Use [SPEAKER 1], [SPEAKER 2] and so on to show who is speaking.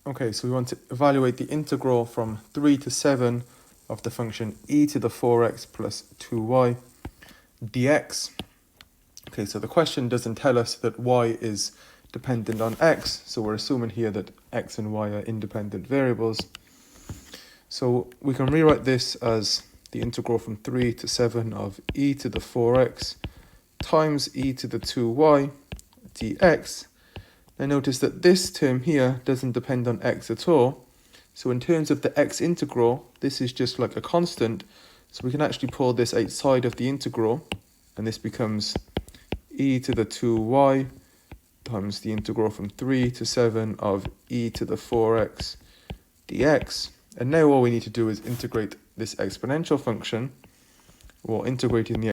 [SPEAKER 1] Okay, so we want to evaluate the integral from 3 to 7 of the function e to the 4x plus 2y dx. Okay, so the question doesn't tell us that y is dependent on x, so we're assuming here that x and y are independent variables. So we can rewrite this as the integral from 3 to 7 of e to the 4x times e to the 2y dx. Now notice that this term here doesn't depend on x at all. So in terms of the x integral, this is just like a constant. So we can actually pull this outside of the integral, and this becomes e to the 2y times the integral from 3 to 7 of e to the 4x dx. And now all we need to do is integrate this exponential function, or integrating the